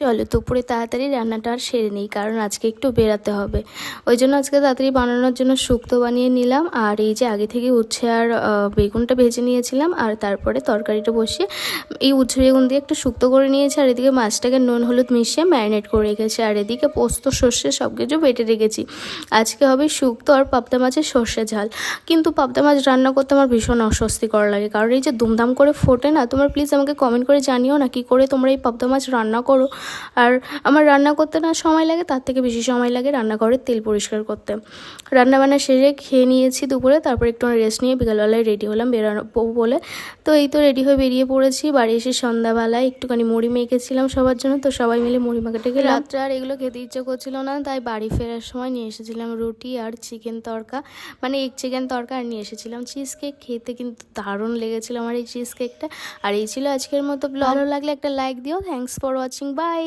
চলো দুপুরে তাড়াতাড়ি রান্নাটা আর সেরে নিই, কারণ আজকে একটু বেরাতে হবে। ওই জন্য আজকে তাড়াতাড়ি বানানোর জন্য শুক্তো বানিয়ে নিলাম। আর এই যে আগে থেকে উচ্ছে আর বেগুনটা ভেজে নিয়েছিলাম, আর তারপরে তরকারিটা বসিয়ে এই উচ্ছে বেগুন দিয়ে একটু শুক্তো করে নিয়েছি। আর এদিকে মাছটাকে নুন হলুদ মিশিয়ে ম্যারিনেট করে রেখেছি। আর এদিকে পোস্ত সর্ষে সব কিছু বেটে রেখেছি। আজকে হবে শুক্তো আর পাবদা মাছের সর্ষে ঝাল। কিন্তু পাবদা মাছ রান্না করতে আমার ভীষণ অস্বস্তিকর লাগে, কারণ এই যে দুমদাম করে ফোটে না। তোমরা প্লিজ আমাকে কমেন্ট করে জানিও না কী করে তোমরা এই পাবদা মাছ রান্না করো। আর আমার রান্না করতে না সময় লাগে, তার থেকে বেশি সময় লাগে রান্নাঘরের তেল পরিষ্কার করতে। রান্নাবান্না সেরে খেয়ে নিয়েছি দুপুরে, তারপর একটু রেস্ট নিয়ে বিকালবেলায় রেডি হলাম বেরোনো বলে। তো এই তো রেডি হয়ে বেরিয়ে পড়েছি। বাড়ি এসে সন্ধ্যাবেলায় একটুখানি মুড়ি মেখেছিলাম সবার জন্য, তো সবাই মিলে মুড়ি মাখাতে গেলাম। রাত্রে আর এগুলো খেতে ইচ্ছে করছিল না, তাই বাড়ি ফেরার সময় নিয়ে এসেছিলাম রুটি আর চিকেন তড়কা, মানে এগ চিকেন তড়কা, আর নিয়ে এসেছিলাম চিজ কেক। খেতে কিন্তু দারুণ লেগেছিল আমার এই চিজ কেকটা। আর এই ছিল আজকের মতো ব্লগ। ভালো লাগলে একটা লাইক দিও। Thanks for watching, by.